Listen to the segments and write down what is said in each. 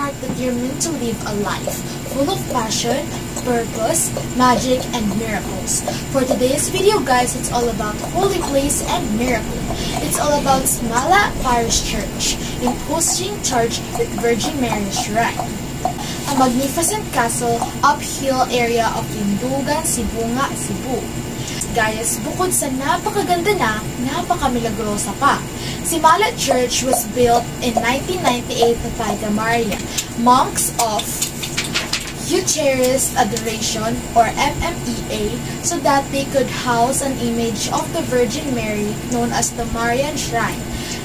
heart that you're meant to live a life full of passion, purpose, magic, and miracles. For today's video, guys, it's all about Holy Place and Miracle. It's all about Simala Parish Church in Pusing Church with Virgin Mary Shrine. A magnificent castle, uphill area of Lindugan, Sibunga, Cebu. Guys, bukod sa napakaganda na, napakamilagrosa pa. Simala Church was built in 1998 by the Maria, monks of Eucharist Adoration or MMEA, so that they could house an image of the Virgin Mary known as the Marian Shrine.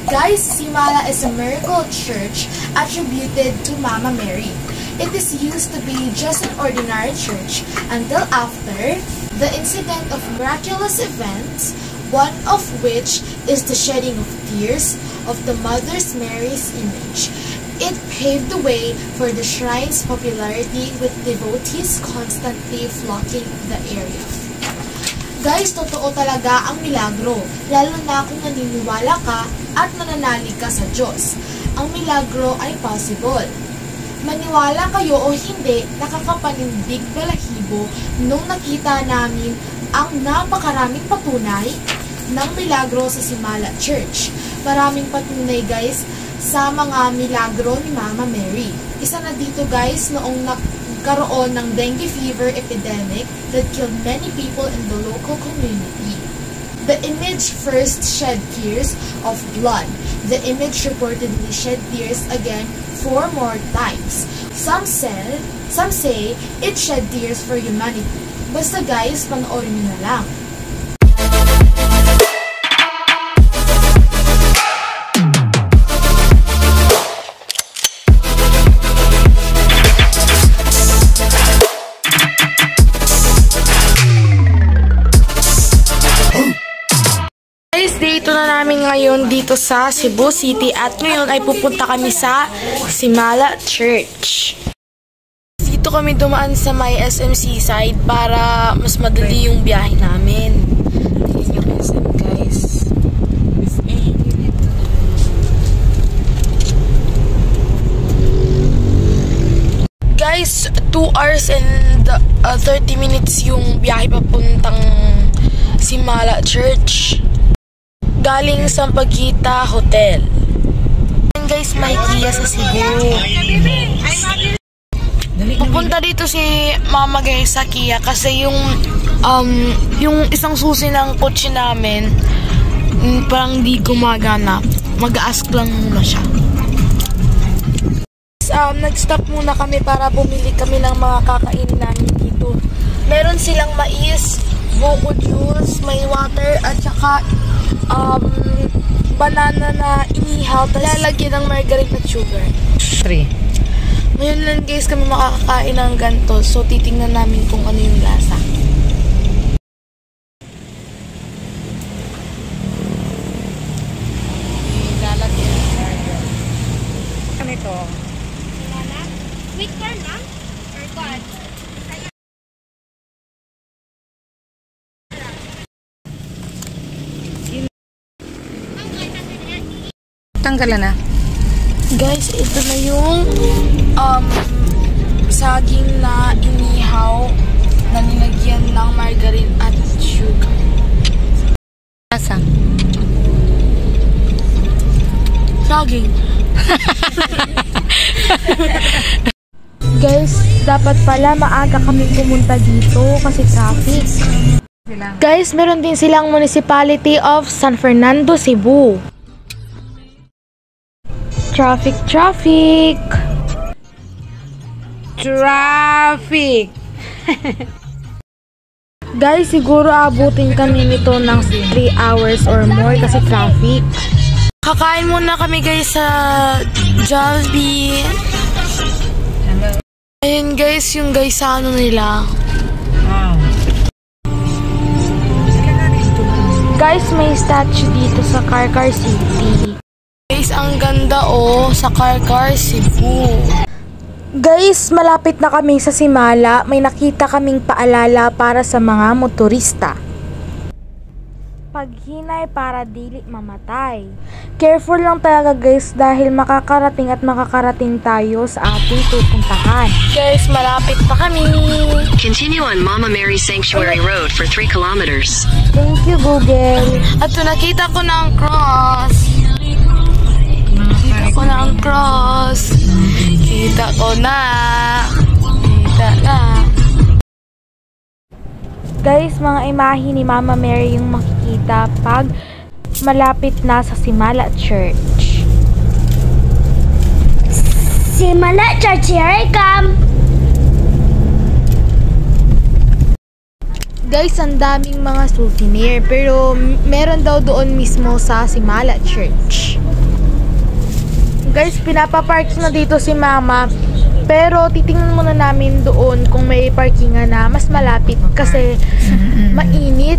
Guys, Simala is a miracle church attributed to Mama Mary. It is used to be just an ordinary church until after the incident of miraculous events, one of which is the shedding of tears of the Mother Mary's image. It paved the way for the shrine's popularity, with devotees constantly flocking the area. Guys, totoo talaga ang milagro, lalo na kung naniniwala ka at nananalig ka sa Diyos. Ang milagro ay possible. Maniwala kayo o hindi, nakakapanindig balahibo nung nakita namin ang napakaraming patunay ng milagro sa Simala Church. Maraming patunay, guys, sa mga milagro ni Mama Mary. Isa na dito, guys, noong nagkaroon ng dengue fever epidemic that killed many people in the local community. The image first shed tears of blood. The image reportedly shed tears again 4 more times. Some say it shed tears for humanity. Basta, guys, panoorin nyo na lang. Dito na namin ngayon dito sa Cebu City at ngayon ay pupunta kami sa Simala Church. Dito kami dumaan sa may SMC side para mas madali yung biyahe namin. Tingnan yung SM, guys. Guys, 2 hours and 30 minutes yung biyahe papuntang Simala Church. Galing sa Sampaguita Hotel. And guys, may Kia sa Cebu. Pupunta dito si Mama, guys, sa Kia kasi yung isang susi ng kotse namin parang di gumagana. Mag-ask lang muna siya. Nag-stop muna kami para bumili kami ng mga kakainin namin dito. Meron silang mais, buko juice, may water, at saka banana na inihaw, lalagyan ng margarine at sugar. 3. Ngayon lang, guys, kami makakakain ng ganito. So, titingnan namin kung ano yung lasa. Lalagyan ng margarine. Ano ito? Sweet corn, ha? Or corn? Tanggalan na. Guys, ito na yung saging na inihaw na nilagyan ng margarine at sugar. Lasa? Saging. Guys, dapat pala maaga kami pumunta dito kasi traffic. Guys, meron din silang Municipality of San Fernando, Cebu. Traffic. Guys, siguro abutin kami nito ng 3 hours or more kasi traffic. Kakain muna kami, guys, sa Jollibee. Ayun, guys, yung guys sa ano nila. Guys, may statue dito sa Carcar City. Guys, ang ganda sa Carcar, Cebu. Guys, malapit na kami sa Simala. May nakita kaming paalala para sa mga motorista. Paghinay para dili mamatay. Careful lang talaga guys dahil makakarating at makakarating tayo sa ating pupuntahan. Guys, malapit pa kami. Continue on Mama Mary Sanctuary Road for 3 kilometers. Thank you, Google. At nakita ko na ang cross. Kita ko na ang cross. Kita ko na. Kita na. Guys, mga imahe ni Mama Mary yung makikita pag malapit na sa Simala Church. Simala Church, here I come! Guys, ang daming mga souvenir pero meron daw doon mismo sa Simala Church. Guys, pinapapark na dito si Mama. Pero titingnan muna namin doon kung may parkingan na mas malapit kasi mainit.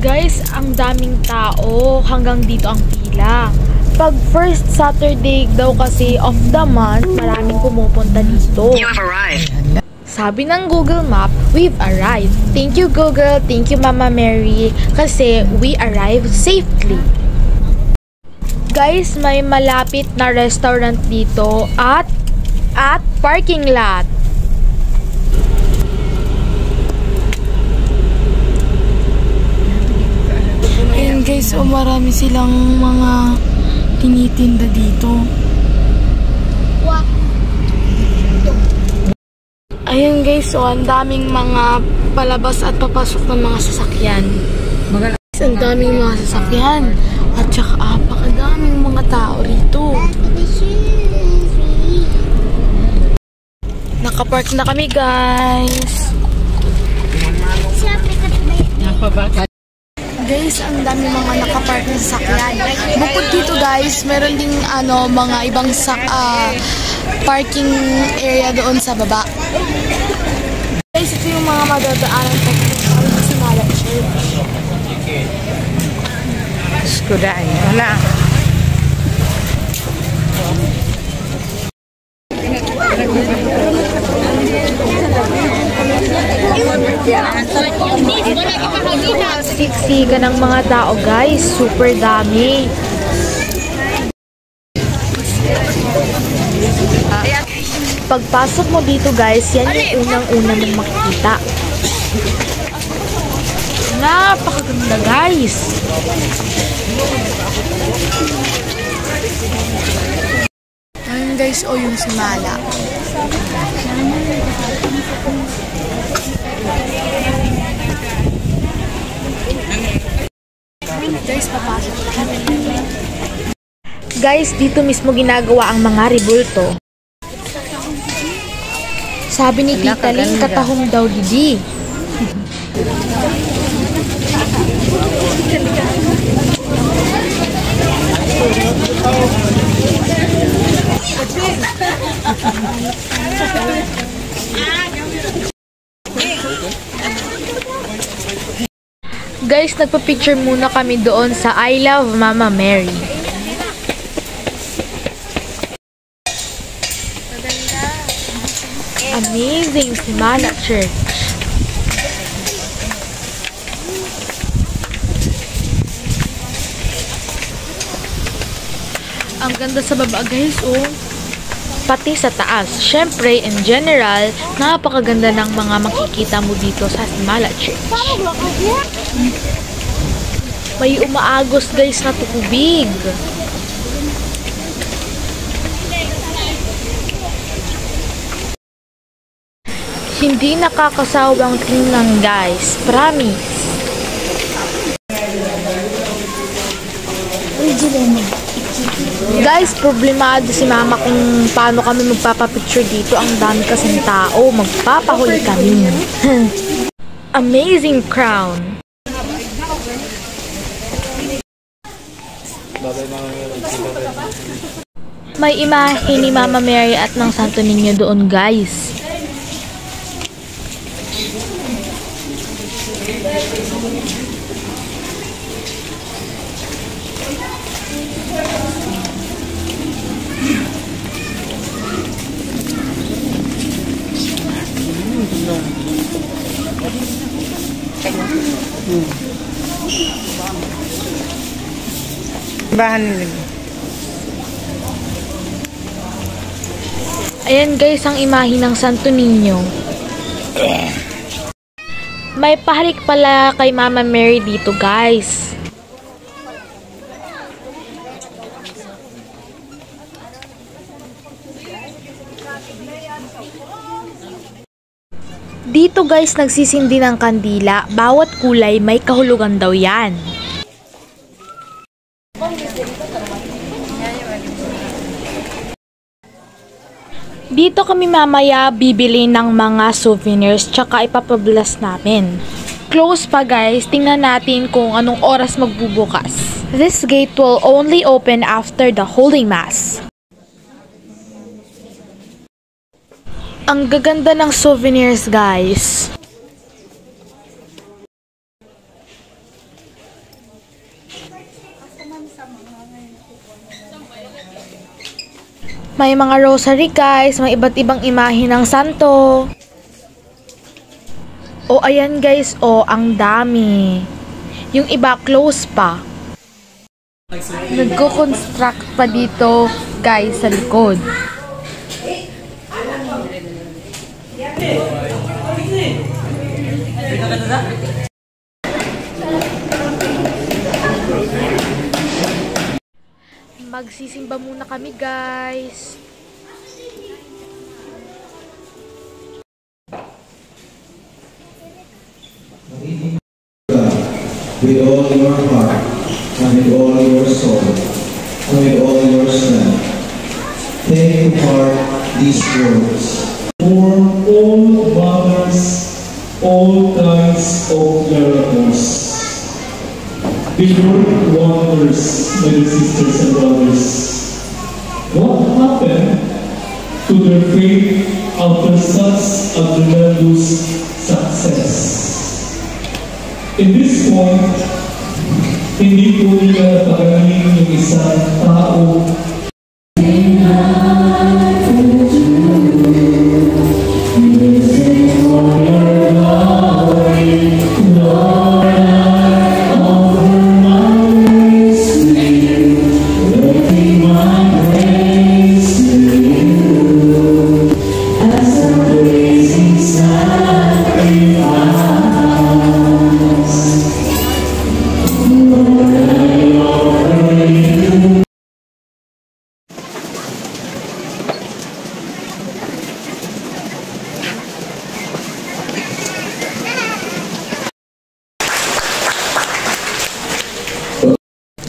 Guys, ang daming tao, hanggang dito ang pila. Pag first Saturday daw kasi of the month, maraming pumupunta dito. You have arrived. Sabi ng Google Map, we've arrived. Thank you Google, thank you Mama Mary, kasi we arrived safely. Guys, may malapit na restaurant dito at parking lot. Ayan guys, marami silang mga tinitinda dito. Ayan guys, ang daming mga palabas at papasok ng mga sasakyan. Ang daming mga sasakyan. At saka apakadaming mga tao rito. Nakapark na kami guys. Guys, ang dami mga nakapark na sasakyan. Bukod dito guys, meron ding mga ibang parking area doon sa baba. Guys, ito yung mga madadaanan sa Simala Church. Skuday, wala. Siksikan ng mga tao guys, super dami. Pagpasok mo dito guys, yan yung unang-una mong makikita. Napakaganda guys. Ayun guys, yung Simala. Guys, papasok na kami. Guys, dito mismo ginagawa ang mga rebulto. Sabi ni Tita Ling, katahong daw didi. Guys, nagpa-picture muna kami doon sa I Love Mama Mary. Amazing Simala Church. Ang ganda sa baba guys, pati sa taas. Syempre, in general, napakaganda ng mga makikita mo dito sa Simala Church. May umaagos guys na tubig. Hindi nakakasawang tingnan guys, promise. Guys, problemado si Mama kung paano kami magpapapicture dito. Ang dami kasing tao, magpapahuli kami. Amazing crown. May imahe ni Mama Mary at ng Santo Niño doon guys. Bahan nila. Ayan guys, ang imahe ng Santo Niño. May pahalik pala kay Mama Mary dito guys. Dito guys, nagsisindi ng kandila. Bawat kulay may kahulugan daw yan. Dito kami mamaya bibili ng mga souvenirs tsaka ipapablast namin. Close pa guys, tingnan natin kung anong oras magbubukas. This gate will only open after the Holy Mass. Ang gaganda ng souvenirs guys. May mga rosary guys, may iba't ibang imahe ng santo. O ayan guys, ang dami. Yung iba close pa. Nagko-construct pa dito guys sa likod. Magsisimba muna kami guys. With all your heart, and with all your soul, and with all your strength, take to heart these words. For all mothers, all kinds of miracles, the Lord wonders, my sisters and brothers. What happened to their faith after such a tremendous success? In this point, hindi po nila napagaling yung isang tao.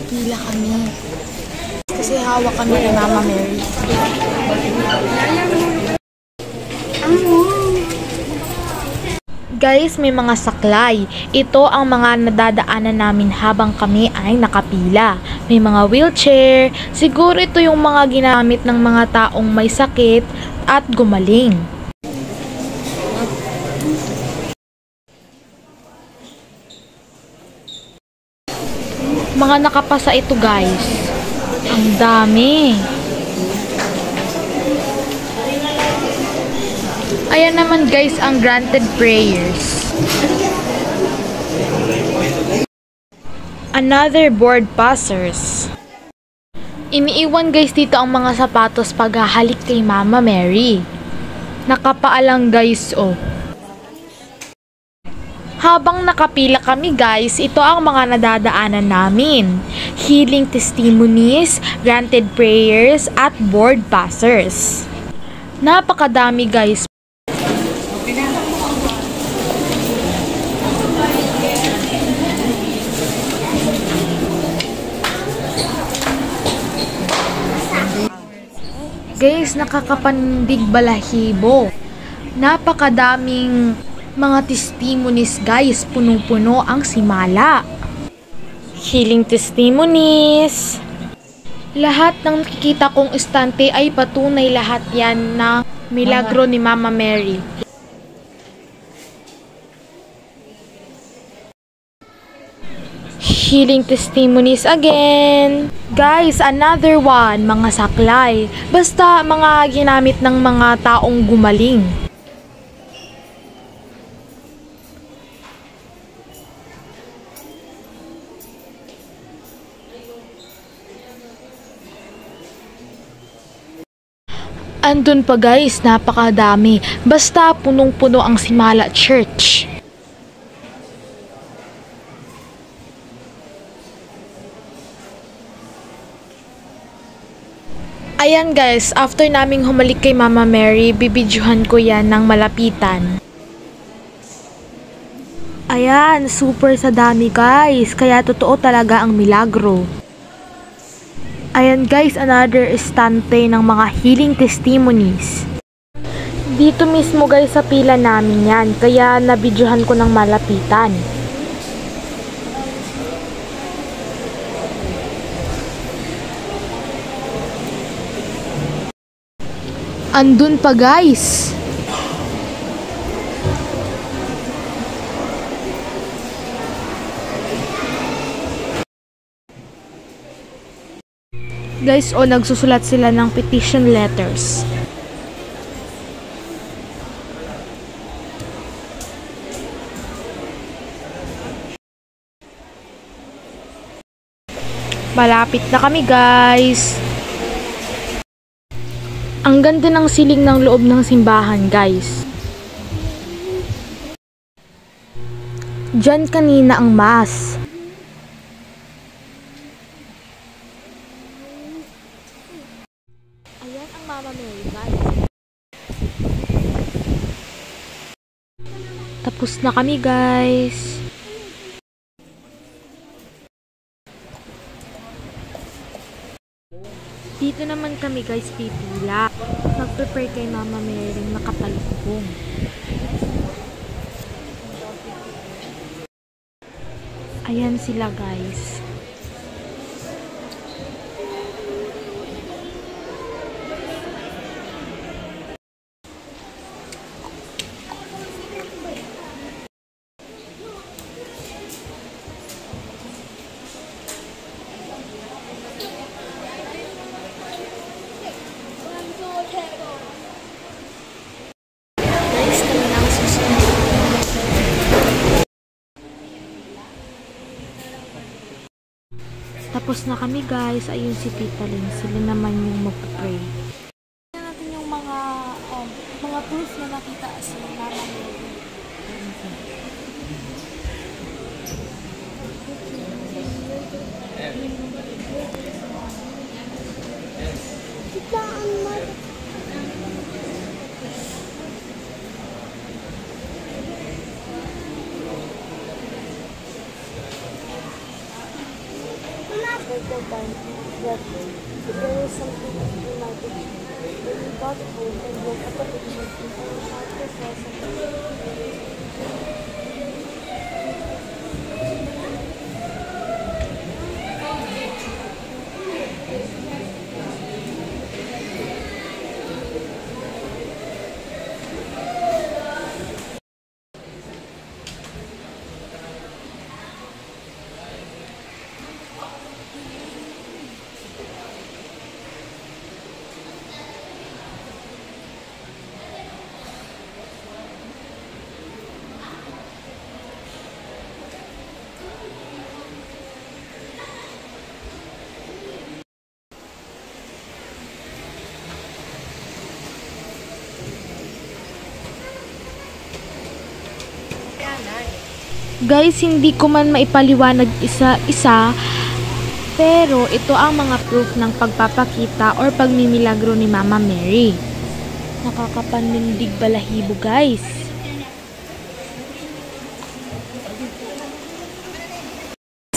Hila kami. Kasi hawak kami kay Mama Mary. Guys, may mga saklay. Ito ang mga nadadaanan namin habang kami ay nakapila. May mga wheelchair. Siguro ito yung mga ginamit ng mga taong may sakit at gumaling. Mga nakapasa ito guys. Ang dami. Ayan naman guys ang granted prayers. Another board passers. Iniiwan guys dito ang mga sapatos paghahalik kay Mama Mary. Nakapaalang guys Habang nakapila kami guys, ito ang mga nadadaanan namin. Healing testimonies, granted prayers, at board passers. Napakadami guys. Guys, nakakapandig balahibo. Napakadaming mga testimonies guys, punong-puno ang simala. Healing testimonies. Lahat ng nakikita kong estante ay patunay lahat yan na milagro ni Mama Mary. Healing testimonies again. Guys, another one, mga saklay. Basta mga ginamit ng mga taong gumaling. Andun pa guys, napakadami. Basta punong-puno ang Simala Church. Ayan guys, after naming humalik kay Mama Mary, bibidyohan ko yan ng malapitan. Ayan, super sa dami guys, kaya totoo talaga ang milagro. Ayan guys, another estante ng mga healing testimonies. Dito mismo guys sa pila namin yan, kaya nabidyohan ko ng malapitan. Andun pa guys. Guys, nagsusulat sila ng petition letters. Malapit na kami guys. Ang ganda ng siling ng loob ng simbahan guys. Diyan kanina ang mass. Ayan ang Mama Mary guys. Tapos na kami guys. Dito naman kami guys pipila. Mag-prepare kay Mama Mary nakatalubong. Ayan sila guys. Tapos na kami guys, ayun si Tita Lynn, sila naman yung magpapray. Tignan natin yung mga proof na nakita sa Mama Mary. That there is something in my picture. When we got home and woke up at the picture, I saw something. Guys, hindi ko man maipaliwanag isa-isa, pero ito ang mga proof ng pagpapakita or pagmimilagro ni Mama Mary. Nakakapanindig balahibo guys.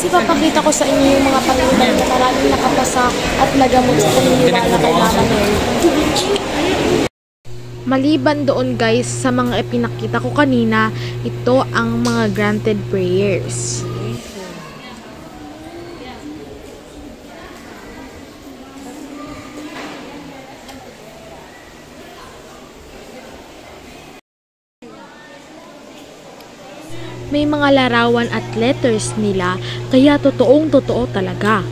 Ipapakita ko sa inyo yung mga pangyayari na maraming nakapasa at nagamot sa paniniwala kay Mama Mary. Maliban doon guys sa mga ipinakita ko kanina, ito ang mga granted prayers. May mga larawan at letters nila, kaya totoong-totoo talaga.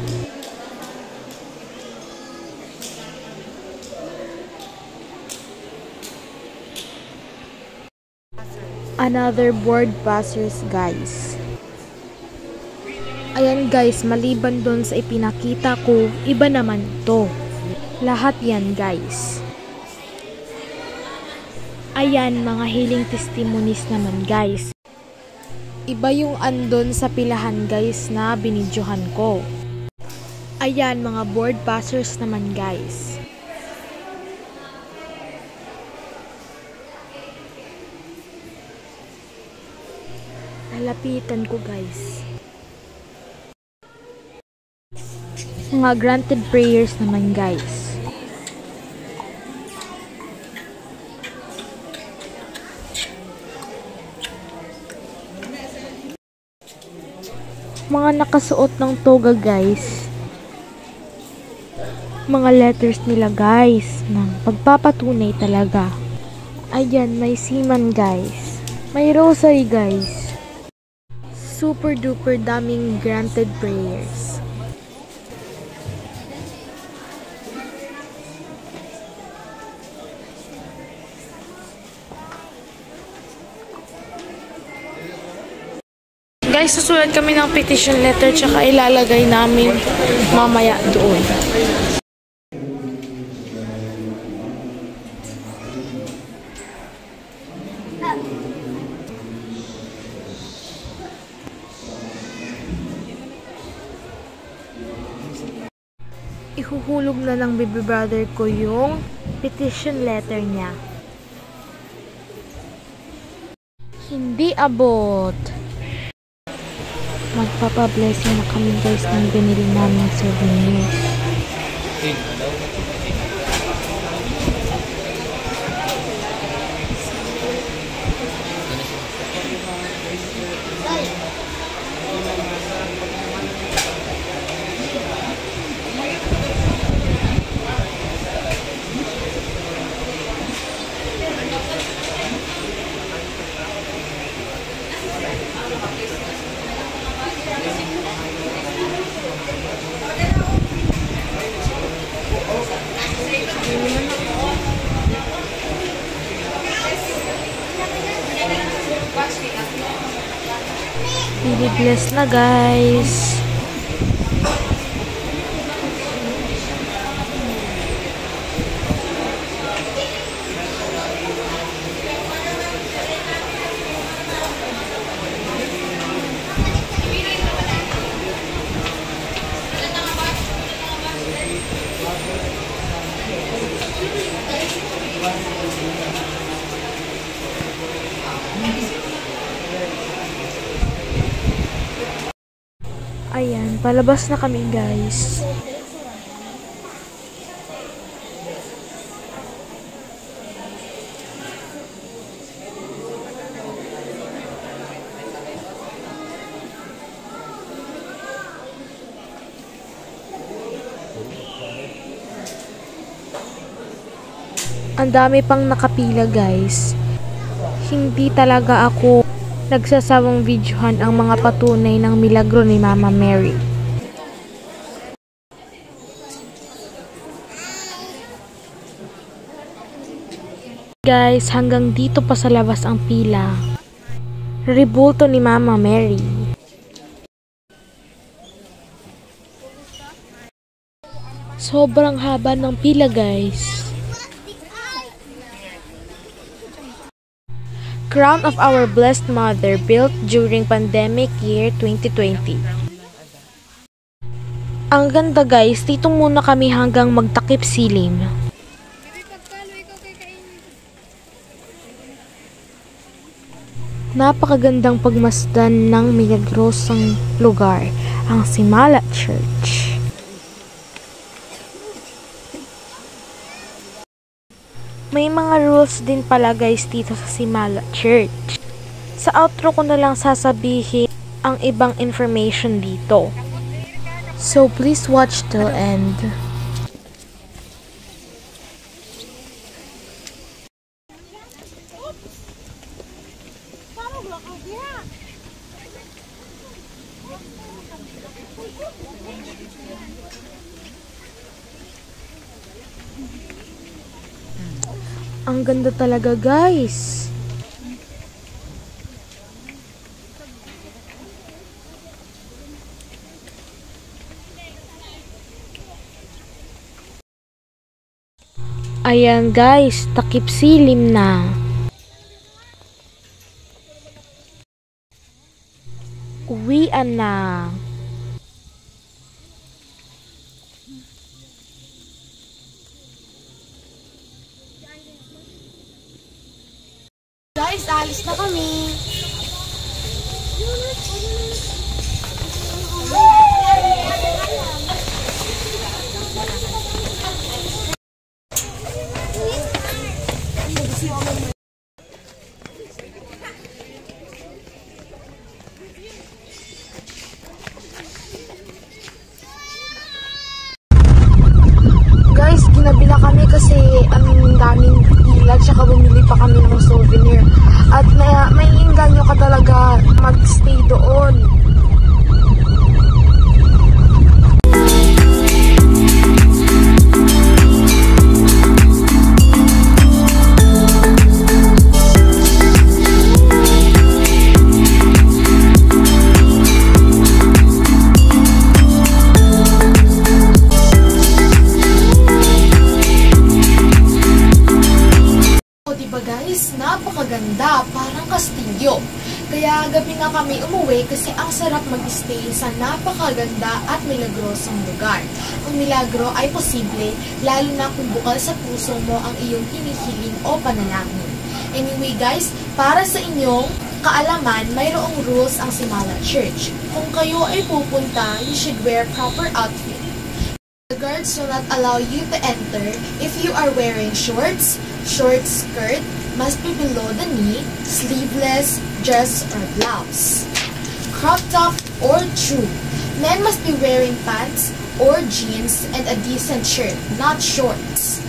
Another board passers guys. Ayan guys, maliban doon sa ipinakita ko, iba naman to. Lahat yan guys. Ayan, mga healing testimonies naman guys. Iba yung andon sa pilahan guys na binidyohan ko. Ayan, mga board passers naman guys. Lalapitan ko guys. Mga granted prayers naman guys. Mga nakasuot ng toga guys. Mga letters nila guys ng pagpapatunay talaga. Ayan, may seaman guys. May rosary guys. Super duper daming granted prayers. Guys, susulat kami ng petition letter tsaka ilalagay namin mamaya doon. Ihuhulog na ng baby brother ko yung petition letter niya. Hindi abot. Magpapa-blessing na kami guys ng binili namin souvenirs. Bless na guys. Ayan, palabas na kami guys. Ang dami pang nakapila guys. Hindi talaga ako nagsasawang videohan ang mga patunay ng milagro ni Mama Mary. Guys, hanggang dito pa sa labas ang pila. Rebulto ni Mama Mary. Sobrang haba ng pila guys. Crown of Our Blessed Mother built during pandemic year 2020. Ang ganda guys, dito muna kami hanggang magtakip silim. Napakagandang pagmasdan ng milagrosang lugar, ang Simala Church. May mga rules din pala guys dito sa Simala Church. Sa outro ko na lang sasabihin ang ibang information dito. So please watch till end. Ang ganda talaga guys. Ayan guys, takip silim na. Uwian na. Guys, alis na kami. Guys, ginabi na kami kasi ang daming pila tsaka bumili pa kami ng souvenir. At may inganyo ka talaga magstay doon. Guys, napakaganda, parang kastilyo. Kaya gabi nga kami umuwi kasi ang sarap mag-stay sa napakaganda at milagrosong lugar. Ang milagro ay posible, lalo na kung bukal sa puso mo ang iyong hinihiling o panalangin. Anyway guys, para sa inyong kaalaman, mayroong rules ang Simala Church. Kung kayo ay pupunta, you should wear proper outfit. The guards will not allow you to enter if you are wearing shorts, short skirt, must be below the knee, sleeveless, dress or blouse, crop top or true. Men must be wearing pants or jeans and a decent shirt, not shorts.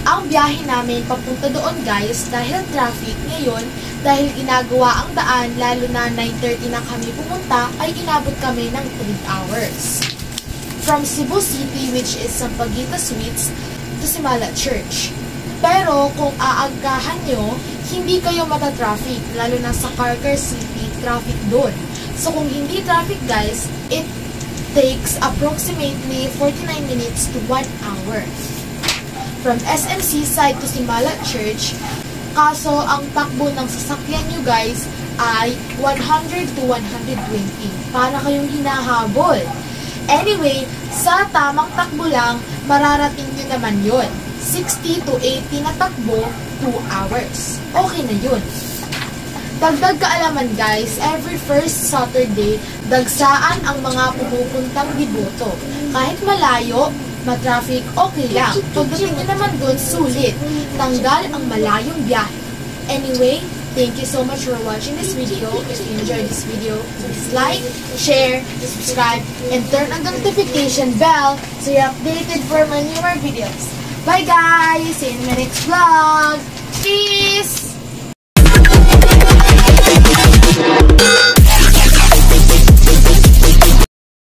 Ang biyahe namin papunta doon guys dahil traffic ngayon, dahil ginagawa ang daan lalo na 9:30 na kami pumunta ay inabot kami ng 3 hours. From Cebu City, which is Sampaguita Suites, to Simala Church. Pero kung aagahan nyo, hindi kayo matatraffic, lalo na sa Carcar City, traffic doon. So kung hindi traffic guys, it takes approximately 49 minutes to 1 hour. From SMC side to Simala Church, kaso ang takbo ng sasakyan nyo guys ay 100 to 120. Para kayong hinahabol. Anyway, sa tamang takbo lang, mararating nyo naman yun. 60 to 80 na takbo, 2 hours. Okay na yun. Dagdag kaalaman guys, every first Saturday, dagsaan ang mga pumupuntang Diboto. Kahit malayo, matraffic, okay lang. Pagdating nyo naman dun, sulit. Tanggal ang malayong biyahe. Anyway, thank you so much for watching this video. If you enjoyed this video, please like, share, subscribe, and turn on the notification bell so you're updated for my newer videos. Bye guys! See you in my next vlog! Peace!